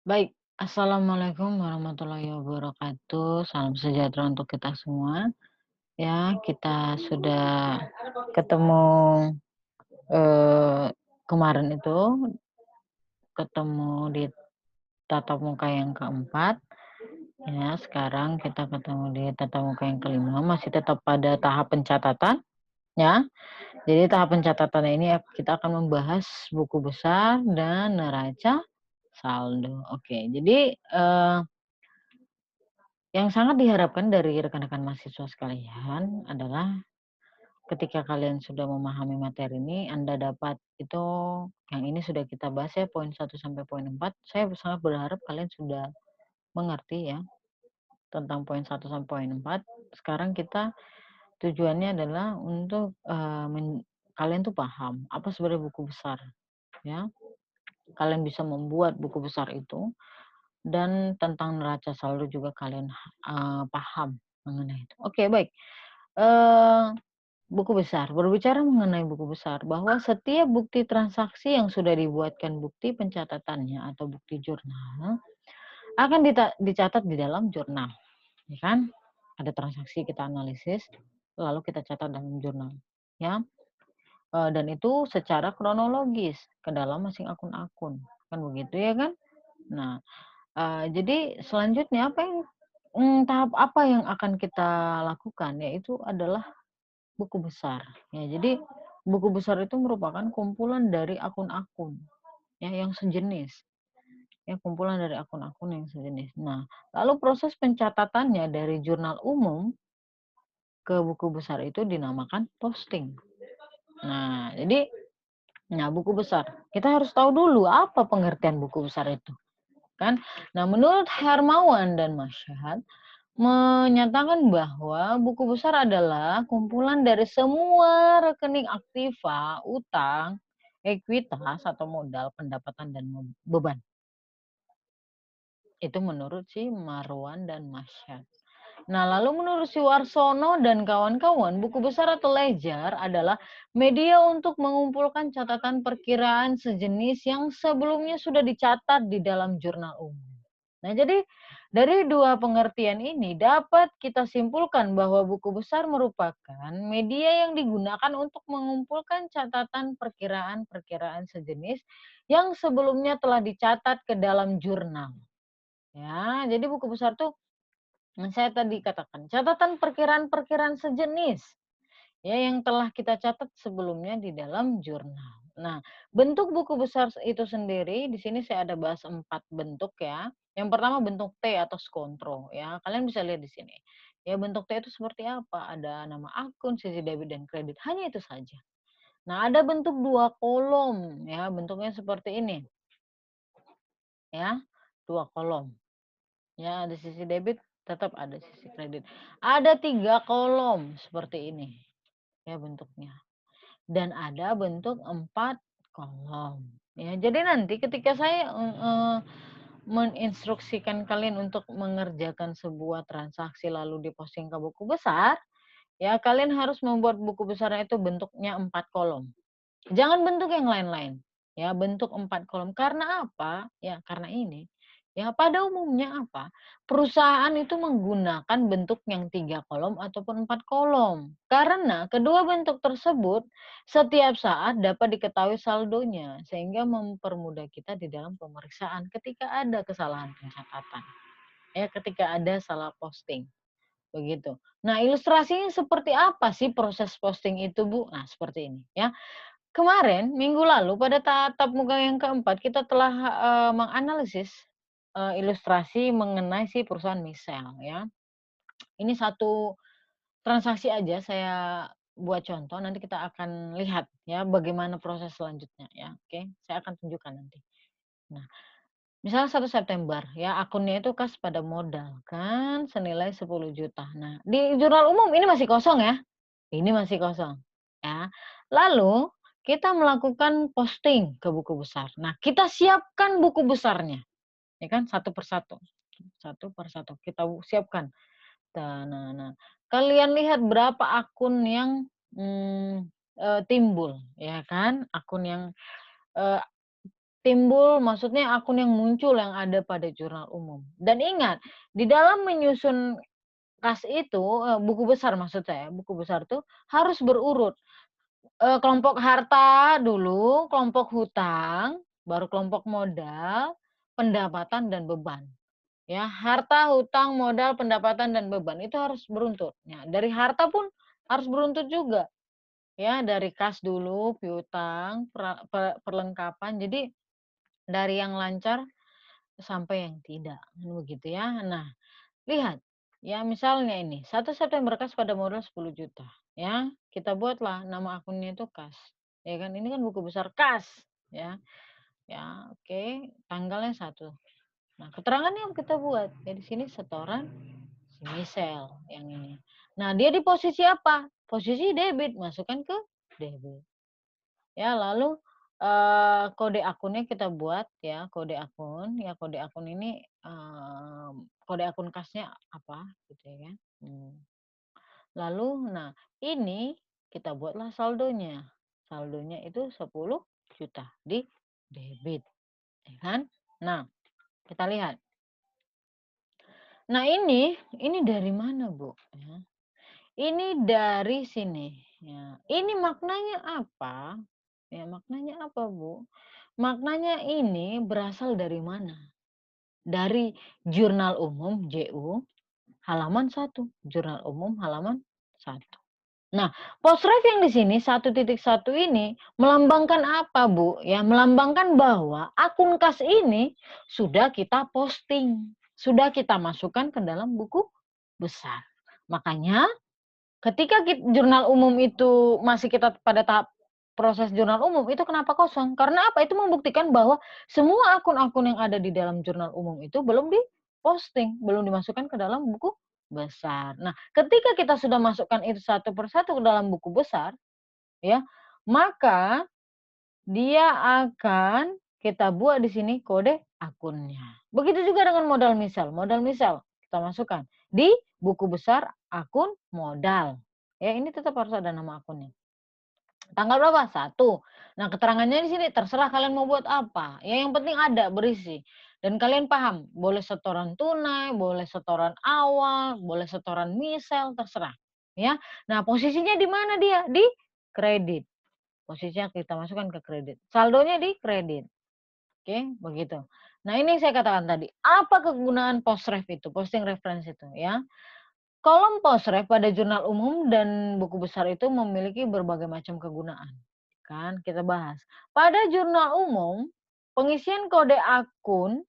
Baik, assalamualaikum warahmatullahi wabarakatuh. Salam sejahtera untuk kita semua. Ya, kita sudah ketemu kemarin itu ketemu di tatap muka yang keempat. Ya, sekarang kita ketemu di tatap muka yang kelima. Masih tetap pada tahap pencatatan. Ya, jadi tahap pencatatan ini kita akan membahas buku besar dan neraca saldo. Oke, jadi yang sangat diharapkan dari rekan-rekan mahasiswa sekalian adalah ketika kalian sudah memahami materi ini, Anda dapat itu yang ini sudah kita bahas ya poin 1 sampai poin 4. Saya sangat berharap kalian sudah mengerti ya tentang poin 1 sampai poin 4. Sekarang kita tujuannya adalah untuk kalian tuh paham apa sebenarnya buku besar ya. Kalian bisa membuat buku besar itu dan tentang neraca saldo juga kalian paham mengenai itu. Oke, baik. Eee, Buku besar, berbicara mengenai buku besar, bahwa setiap bukti transaksi yang sudah dibuatkan bukti pencatatannya atau bukti jurnal, akan dicatat di dalam jurnal, ya kan? Ada transaksi kita analisis, lalu kita catat dalam jurnal, ya. Dan itu secara kronologis ke dalam masing akun-akun, kan begitu ya kan? Nah, jadi selanjutnya tahap apa yang akan kita lakukan, yaitu adalah buku besar, ya. Jadi, buku besar itu merupakan kumpulan dari akun-akun, ya, yang sejenis, ya, kumpulan dari akun-akun yang sejenis. Nah, lalu proses pencatatannya dari jurnal umum ke buku besar itu dinamakan posting. Nah, buku besar, kita harus tahu dulu apa pengertian buku besar itu, kan. Nah, menurut Hermawan dan Masyad, menyatakan bahwa buku besar adalah kumpulan dari semua rekening aktiva, utang, ekuitas atau modal, pendapatan dan beban. Itu menurut si Marwan dan Masyad. Nah, lalu menurut si Warsono dan kawan-kawan, buku besar atau ledger adalah media untuk mengumpulkan catatan perkiraan sejenis yang sebelumnya sudah dicatat di dalam jurnal umum. Nah, jadi dari dua pengertian ini dapat kita simpulkan bahwa buku besar merupakan media yang digunakan untuk mengumpulkan catatan perkiraan-perkiraan sejenis yang sebelumnya telah dicatat ke dalam jurnal. Ya, jadi buku besar tuh yang saya tadi katakan, catatan perkiraan-perkiraan sejenis ya yang telah kita catat sebelumnya di dalam jurnal. Nah, bentuk buku besar itu sendiri di sini saya ada bahas 4 bentuk ya. Yang pertama bentuk T atau skontro ya. Kalian bisa lihat di sini. Ya, bentuk T itu seperti apa? Ada nama akun, sisi debit dan kredit, hanya itu saja. Nah, ada bentuk 2 kolom ya, bentuknya seperti ini. Ya, 2 kolom. Ya, ada sisi debit, tetap ada sisi kredit. Ada 3 kolom seperti ini ya bentuknya. Dan ada bentuk 4 kolom. Ya, jadi nanti ketika saya meninstruksikan kalian untuk mengerjakan sebuah transaksi lalu diposting ke buku besar, ya kalian harus membuat buku besarnya itu bentuknya 4 kolom. Jangan bentuk yang lain-lain. Ya, bentuk 4 kolom. Karena apa? Ya, karena ini. Ya, pada umumnya apa? Perusahaan itu menggunakan bentuk yang 3 kolom ataupun 4 kolom. Karena kedua bentuk tersebut setiap saat dapat diketahui saldonya, sehingga mempermudah kita di dalam pemeriksaan ketika ada kesalahan pencatatan. Ya, ketika ada salah posting. Begitu. Nah, ilustrasinya seperti apa sih proses posting itu, Bu? Nah, seperti ini ya. Kemarin, minggu lalu pada tatap muka yang keempat kita telah, menganalisis, ilustrasi mengenai si perusahaan Missel ya. Ini satu transaksi aja saya buat contoh, nanti kita akan lihat ya bagaimana proses selanjutnya ya, oke. Saya akan tunjukkan nanti. Nah, misalnya 1 September ya, akunnya itu kas pada modal kan senilai 10 juta. Nah, di jurnal umum ini masih kosong ya. Ini masih kosong, ya. Lalu kita melakukan posting ke buku besar. Nah, kita siapkan buku besarnya, ya kan, satu per satu kita siapkan. Nah, kalian lihat berapa akun yang, timbul, ya kan, akun yang, eee, timbul maksudnya akun yang muncul yang ada pada jurnal umum. Dan ingat, di dalam menyusun kas itu, buku besar maksud saya, buku besar tuh harus berurut. Kelompok harta dulu, kelompok hutang, baru kelompok modal, pendapatan dan beban. Ya, harta, hutang, modal, pendapatan dan beban itu harus beruntut. Ya, dari harta pun harus beruntut juga. Ya, dari kas dulu, piutang, perlengkapan. Jadi dari yang lancar sampai yang tidak, kan begitu ya. Nah, lihat, ya misalnya ini, 1 September kas pada modal 10 juta, ya. Kita buatlah nama akunnya itu kas, ya kan. Ini kan buku besar kas, ya. Ya, oke, tanggalnya 1. Nah, keterangannya yang kita buat. Ya di sini setoran si Michelle yang ini. Nah, dia di posisi apa? Posisi debit, masukkan ke debit. Ya, lalu kode akunnya kita buat ya, kode akun. Ya, kode akun ini kode akun kasnya apa gitu ya kan. Lalu nah ini kita buatlah saldonya. Saldonya itu 10 juta di debit, ya kan? Nah, kita lihat. Nah, ini dari mana, Bu? Ya. Ini dari sini, ya. Ini maknanya apa? Ya, maknanya apa, Bu? Maknanya ini berasal dari mana? Dari Jurnal Umum JU halaman 1. Jurnal Umum halaman 1. Nah, Posref yang di sini 1.1 ini melambangkan apa, Bu? Ya, melambangkan bahwa akun kas ini sudah kita posting, sudah kita masukkan ke dalam buku besar. Makanya ketika jurnal umum itu masih kita pada tahap proses jurnal umum, itu kenapa kosong? Karena apa? Itu membuktikan bahwa semua akun-akun yang ada di dalam jurnal umum itu belum diposting, belum dimasukkan ke dalam buku besar. Nah, ketika kita sudah masukkan itu satu persatu ke dalam buku besar, ya, maka dia akan kita buat di sini kode akunnya. Begitu juga dengan modal misal. Modal misal kita masukkan di buku besar akun modal. Ya, ini tetap harus ada nama akunnya. Tanggal berapa? 1. Nah, keterangannya di sini terserah kalian mau buat apa. Ya, yang penting ada berisi. Dan kalian paham, boleh setoran tunai, boleh setoran awal, boleh setoran misal, terserah. Ya. Nah, posisinya di mana dia? Di kredit. Posisinya kita masukkan ke kredit. Saldonya di kredit. Oke, begitu. Nah, ini saya katakan tadi, apa kegunaan Posref itu, posting reference itu ya. Kolom Posref pada jurnal umum dan buku besar itu memiliki berbagai macam kegunaan. Kan kita bahas. Pada jurnal umum, pengisian kode akun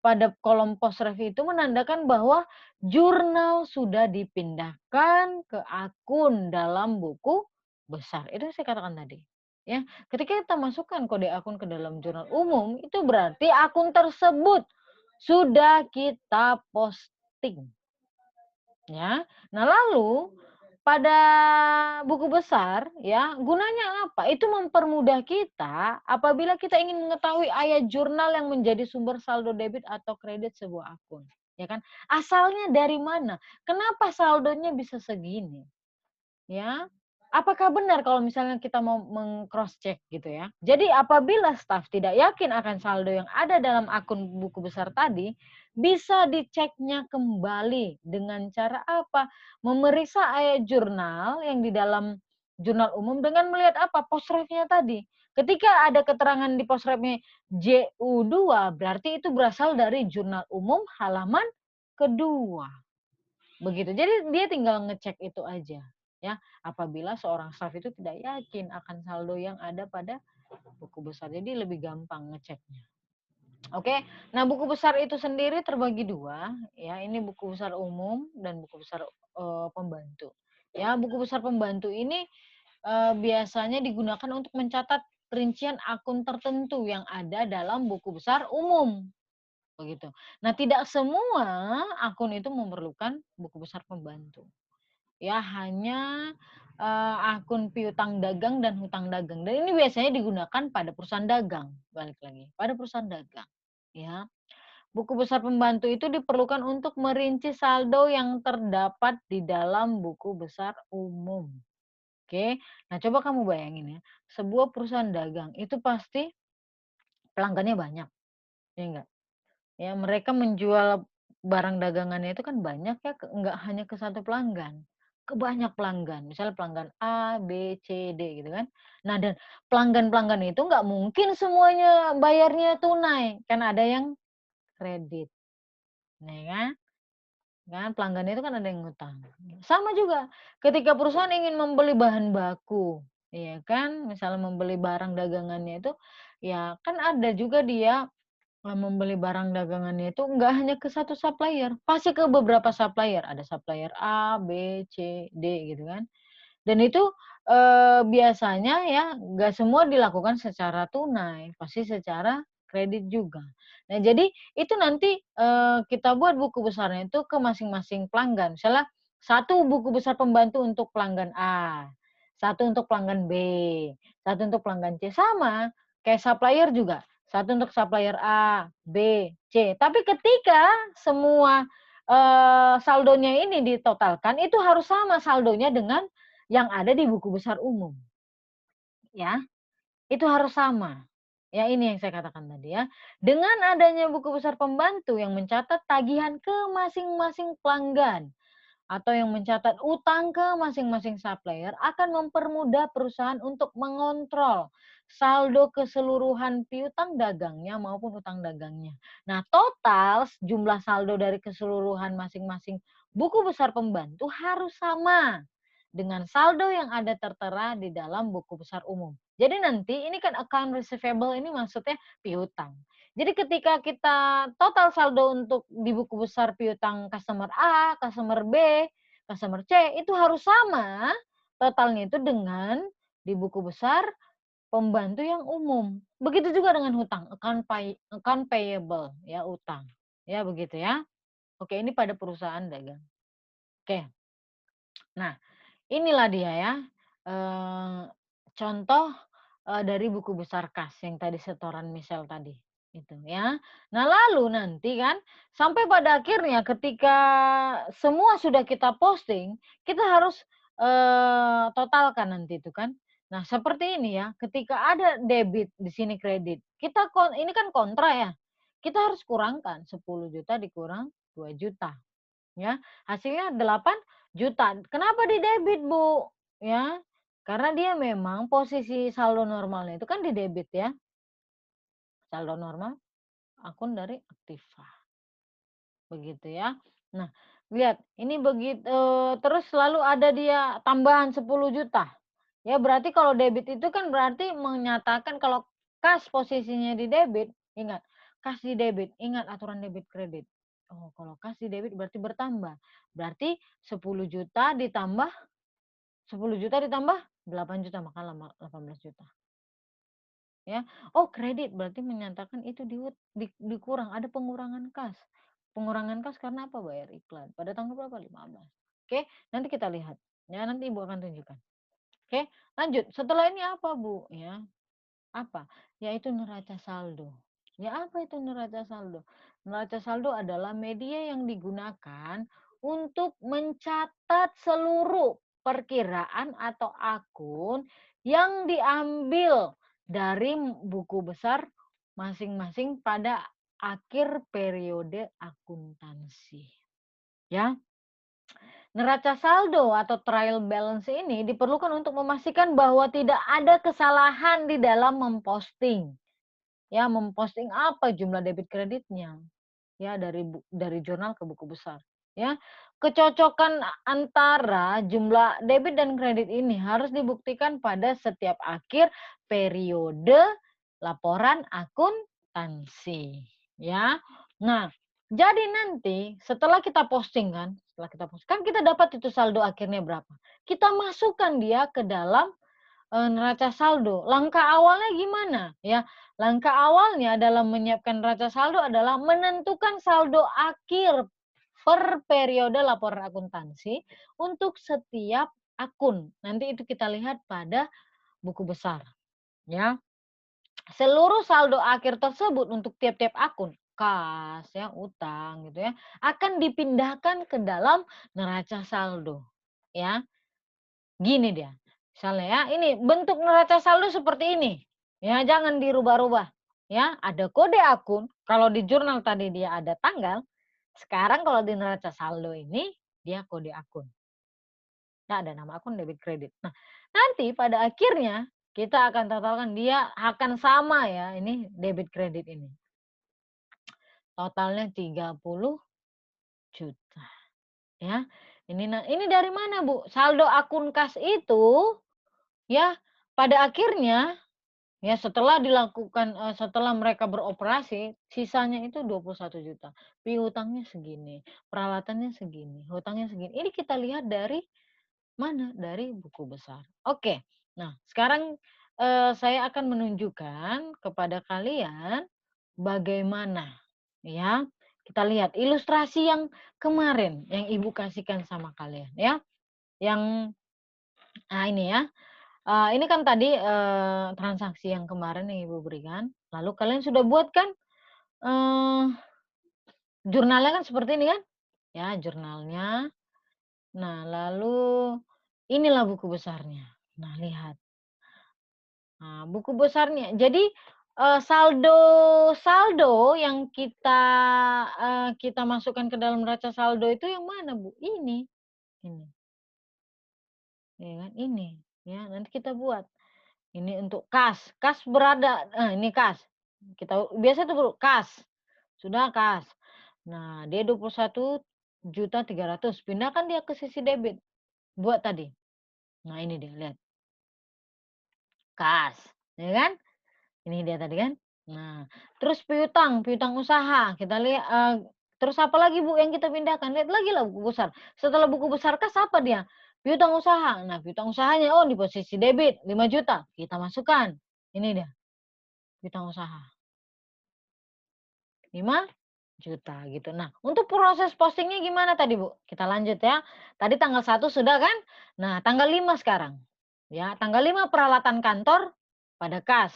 pada kolom Posref itu menandakan bahwa jurnal sudah dipindahkan ke akun dalam buku besar. Itu yang saya katakan tadi. Ya, ketika kita masukkan kode akun ke dalam jurnal umum, itu berarti akun tersebut sudah kita posting. Ya. Nah, lalu pada buku besar ya, gunanya apa? Itu mempermudah kita apabila kita ingin mengetahui ayat jurnal yang menjadi sumber saldo debit atau kredit sebuah akun, ya kan? Asalnya dari mana? Kenapa saldonya bisa segini? Ya. Apakah benar kalau misalnya kita mau meng-cross check gitu ya. Jadi apabila staf tidak yakin akan saldo yang ada dalam akun buku besar tadi, bisa diceknya kembali dengan cara apa? Memeriksa ayat jurnal yang di dalam jurnal umum dengan melihat apa? Posrefnya tadi. Ketika ada keterangan di posrefnya JU2, berarti itu berasal dari jurnal umum halaman kedua. Begitu. Jadi dia tinggal ngecek itu aja. Ya, apabila seorang staf itu tidak yakin akan saldo yang ada pada buku besar. Jadi lebih gampang ngeceknya. Oke. Nah, buku besar itu sendiri terbagi 2, ya. Ini buku besar umum dan buku besar pembantu. Ya, buku besar pembantu ini biasanya digunakan untuk mencatat rincian akun tertentu yang ada dalam buku besar umum. Begitu. Nah, tidak semua akun itu memerlukan buku besar pembantu. Ya, hanya akun piutang dagang dan hutang dagang. Dan ini biasanya digunakan pada perusahaan dagang, balik lagi, pada perusahaan dagang, ya. Buku besar pembantu itu diperlukan untuk merinci saldo yang terdapat di dalam buku besar umum. Oke. Nah, coba kamu bayangin ya, sebuah perusahaan dagang itu pasti pelanggannya banyak, ya enggak? Ya mereka menjual barang dagangannya itu kan banyak ya, enggak hanya ke satu pelanggan, ke banyak pelanggan. Misalnya pelanggan A, B, C, D gitu kan. Nah dan pelanggan-pelanggan itu nggak mungkin semuanya bayarnya tunai, kan ada yang kredit, ya kan? Kan pelanggan itu kan ada yang ngutang. Sama juga ketika perusahaan ingin membeli bahan baku, ya kan, misalnya membeli barang dagangannya itu, ya kan ada juga dia membeli barang dagangannya itu enggak hanya ke satu supplier, pasti ke beberapa supplier, ada supplier A, B, C, D gitu kan. Dan itu, biasanya ya nggak semua dilakukan secara tunai, pasti secara kredit juga. Nah jadi itu nanti, kita buat buku besarnya itu ke masing-masing pelanggan. Misalnya satu buku besar pembantu untuk pelanggan A, satu untuk pelanggan B, satu untuk pelanggan C, sama kayak supplier juga, satu untuk supplier A, B, C. Tapi ketika semua, saldonya ini ditotalkan, itu harus sama saldonya dengan yang ada di buku besar umum, ya. Itu harus sama. Ya ini yang saya katakan tadi ya. Dengan adanya buku besar pembantu yang mencatat tagihan ke masing-masing pelanggan atau yang mencatat utang ke masing-masing supplier akan mempermudah perusahaan untuk mengontrol saldo keseluruhan piutang dagangnya maupun utang dagangnya. Nah, total jumlah saldo dari keseluruhan masing-masing buku besar pembantu harus sama dengan saldo yang ada tertera di dalam buku besar umum. Jadi nanti ini kan account receivable ini maksudnya piutang. Jadi ketika kita total saldo untuk di buku besar piutang customer A, customer B, customer C itu harus sama totalnya itu dengan di buku besar pembantu yang umum. Begitu juga dengan hutang, account payable ya utang. Ya begitu ya. Oke, ini pada perusahaan dagang. Oke. Nah, inilah dia ya, eee, contoh, dari buku besar kas yang tadi setoran misal tadi, itu ya. Nah lalu nanti kan, sampai pada akhirnya ketika semua sudah kita posting, kita harus, totalkan nanti itu kan. Nah seperti ini ya, ketika ada debit di sini kredit, kita ini kan kontra ya, kita harus kurangkan 10 juta dikurang 2 juta. Ya, hasilnya 8 juta. Kenapa didebit, Bu? Ya, karena dia memang posisi saldo normalnya itu kan didebit ya, saldo normal akun dari aktiva, begitu ya. Nah, lihat ini terus selalu ada dia tambahan 10 juta. Ya, berarti kalau debit itu kan berarti menyatakan kalau kas posisinya di debit, ingat, kas di debit, ingat aturan debit kredit. Oh, kalau kas di debit berarti bertambah. Berarti 10 juta ditambah 10 juta ditambah 8 juta, maka 18 juta. Ya. Oh, kredit berarti menyatakan itu dikurang, ada pengurangan kas. Pengurangan kas karena apa? Bayar iklan. Pada tanggal berapa? 15. Oke, nanti kita lihat. Ya, nanti Ibu akan tunjukkan. Oke, lanjut. Setelah ini apa, Bu? Ya, apa? Yaitu neraca saldo. Ya, apa itu neraca saldo? Neraca saldo adalah media yang digunakan untuk mencatat seluruh perkiraan atau akun yang diambil dari buku besar masing-masing pada akhir periode akuntansi. Ya, neraca saldo atau trial balance ini diperlukan untuk memastikan bahwa tidak ada kesalahan di dalam memposting. Ya, memposting apa jumlah debit kreditnya. Ya, dari jurnal ke buku besar. Ya, kecocokan antara jumlah debit dan kredit ini harus dibuktikan pada setiap akhir periode laporan akuntansi. Ya, nah jadi nanti setelah kita posting kan kita dapat itu saldo akhirnya berapa. Kita masukkan dia ke dalam neraca saldo. Langkah awalnya gimana? Ya, langkah awalnya dalam menyiapkan neraca saldo adalah menentukan saldo akhir per periode laporan akuntansi untuk setiap akun. Nanti itu kita lihat pada buku besar, ya. Seluruh saldo akhir tersebut untuk tiap-tiap akun, kas ya, utang gitu ya, akan dipindahkan ke dalam neraca saldo, ya. Gini dia, misalnya ya, ini bentuk neraca saldo seperti ini, ya jangan dirubah-rubah, ya, ada kode akun. Kalau di jurnal tadi dia ada tanggal, sekarang kalau di neraca saldo ini dia kode akun. Ya, ada nama akun debit kredit. Nah, nanti pada akhirnya kita akan totalkan dia akan sama ya, ini debit kredit ini. Totalnya 30 juta. Ya. Ini dari mana, Bu? Saldo akun kas itu ya pada akhirnya ya setelah dilakukan setelah mereka beroperasi sisanya itu 21 juta. Piutangnya segini, peralatannya segini, hutangnya segini. Ini kita lihat dari mana? Dari buku besar. Oke. Nah, sekarang saya akan menunjukkan kepada kalian bagaimana ya. Kita lihat ilustrasi yang kemarin yang Ibu kasihkan sama kalian ya. Yang ini ya. Ini kan tadi transaksi yang kemarin yang Ibu berikan. Lalu kalian sudah buat kan jurnalnya kan seperti ini kan? Ya, jurnalnya. Nah, lalu inilah buku besarnya. Nah, lihat. Nah, buku besarnya. Jadi saldo yang kita masukkan ke dalam neraca saldo itu yang mana, Bu? Ini. Ya kan? Ini. Ya, nanti kita buat. Ini untuk kas. Kas berada, ini kas. Kita biasa tuh, Bu, kas. Sudah kas. Nah, dia 21.300.000. Pindahkan dia ke sisi debit. Buat tadi. Nah, ini dia, lihat. Kas. Ya kan? Ini dia tadi kan. Nah, terus piutang usaha. Kita lihat terus apa lagi, Bu, yang kita pindahkan? Lihat lagi lah buku besar. Setelah buku besar kas apa dia? Piutang usaha. Nah, piutang usahanya di posisi debit 5 juta. Kita masukkan. Ini dia. Piutang usaha. 5 juta gitu. Nah, untuk proses postingnya gimana tadi, Bu? Kita lanjut ya. Tadi tanggal 1 sudah kan? Nah, tanggal 5 sekarang. Ya, tanggal 5 peralatan kantor pada kas.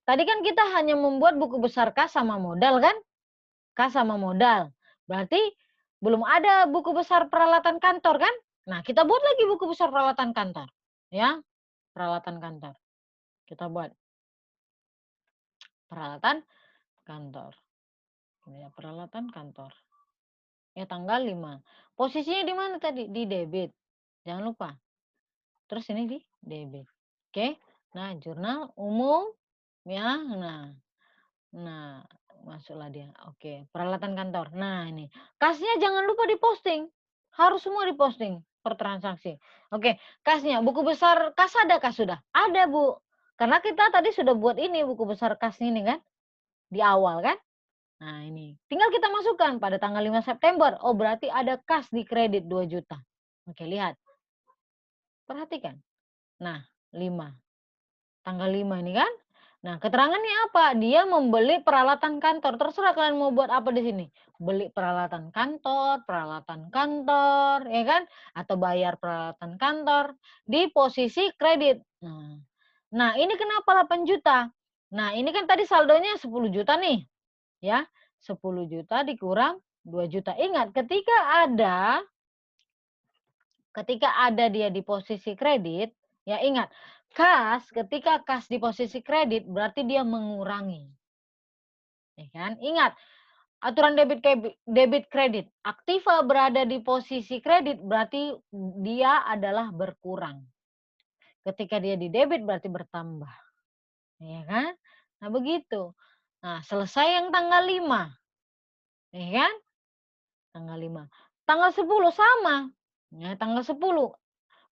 Tadi kan kita hanya membuat buku besar kas sama modal kan? Kas sama modal. Berarti belum ada buku besar peralatan kantor kan? Nah, kita buat lagi buku besar peralatan kantor. Ya, peralatan kantor. Kita buat peralatan kantor. Ya, peralatan kantor. Ya, tanggal 5. Posisinya di mana tadi? Di debit. Jangan lupa. Terus ini di debit. Oke. Nah, jurnal umum ya. Nah, masuklah dia. Oke, peralatan kantor. Nah, ini. Kasnya jangan lupa diposting. Harus semua diposting per transaksi. Oke, kasnya. Buku besar kas ada kas sudah? Ada, Bu. Karena kita tadi sudah buat ini buku besar kas ini kan? Di awal kan? Nah, ini. Tinggal kita masukkan pada tanggal 5 September. Oh, berarti ada kas di kredit 2 juta. Oke, lihat. Perhatikan. Nah, 5. Tanggal 5 ini kan? Nah, keterangannya apa? Dia membeli peralatan kantor. Terserah kalian mau buat apa di sini. Beli peralatan kantor, ya kan? Atau bayar peralatan kantor di posisi kredit. Nah, ini kenapa 8 juta? Nah, ini kan tadi saldonya 10 juta nih. Ya, 10 juta dikurang 2 juta. Ingat, ketika ada dia di posisi kredit, ya ingat, ketika kas di posisi kredit berarti dia mengurangi. Ya kan? Ingat, aturan debit kredit. Aktiva berada di posisi kredit berarti dia adalah berkurang. Ketika dia di debit berarti bertambah. Ya kan? Nah, begitu. Nah, selesai yang tanggal 5. Ya kan? Tanggal 5. Tanggal 10 sama. Ya, tanggal 10.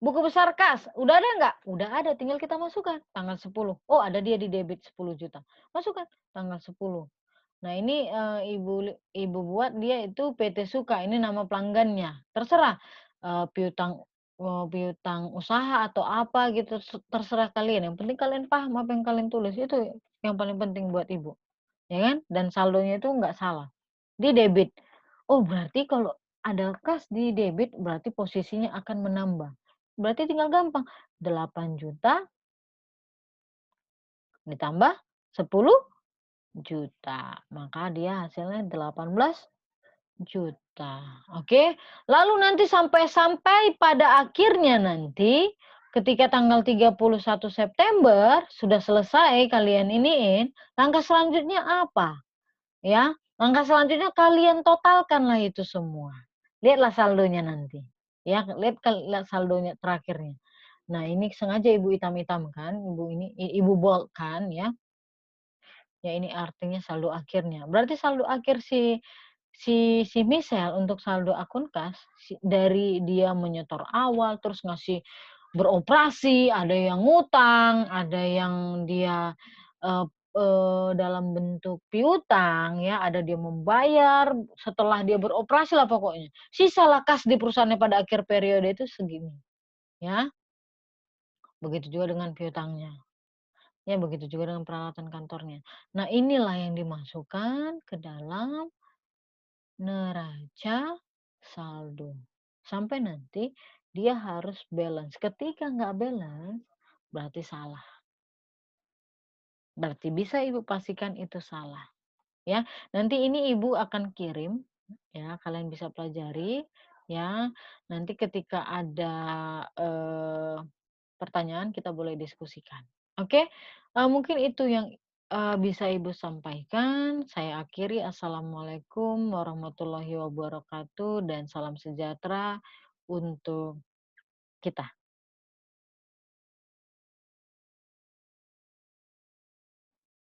Buku besar kas, udah ada nggak? Udah ada, tinggal kita masukkan tanggal 10. Oh, ada dia di debit 10 juta. Masukkan tanggal 10. Nah, ini Ibu buat dia itu PT Suka, ini nama pelanggannya. Terserah piutang usaha atau apa gitu, terserah kalian. Yang penting kalian paham apa yang kalian tulis, itu yang paling penting buat Ibu. Ya kan? Dan saldonya itu nggak salah. Di debit. Oh, berarti kalau ada kas di debit berarti posisinya akan menambah. Berarti tinggal gampang. 8 juta ditambah 10 juta. Maka dia hasilnya 18 juta. Oke. Lalu nanti sampai pada akhirnya nanti Ketika tanggal 31 September sudah selesai kalian iniin, langkah selanjutnya apa? Ya, langkah selanjutnya kalian totalkanlah itu semua. Lihatlah saldonya nanti. Ya, lihat saldonya terakhirnya. Nah, ini sengaja Ibu hitam-hitamkan, Ibu bold-kan ya. Ya, ini artinya saldo akhirnya. Berarti saldo akhir si Michelle untuk saldo akun kas, dari dia menyetor awal, terus ngasih beroperasi, ada yang ngutang, ada yang dia, eee dalam bentuk piutang ya, ada dia membayar setelah dia beroperasi lah pokoknya. Sisalah kas di perusahaannya pada akhir periode itu segini, ya. Begitu juga dengan piutangnya. Ya, begitu juga dengan peralatan kantornya. Nah, inilah yang dimasukkan ke dalam neraca saldo. Sampai nanti dia harus balance. Ketika nggak balance, berarti salah. Berarti bisa Ibu pastikan itu salah, ya. Nanti ini Ibu akan kirim, ya, kalian bisa pelajari, ya. Nanti ketika ada, pertanyaan kita boleh diskusikan. Oke, mungkin itu yang, bisa Ibu sampaikan. Saya akhiri, assalamualaikum warahmatullahi wabarakatuh dan salam sejahtera untuk kita.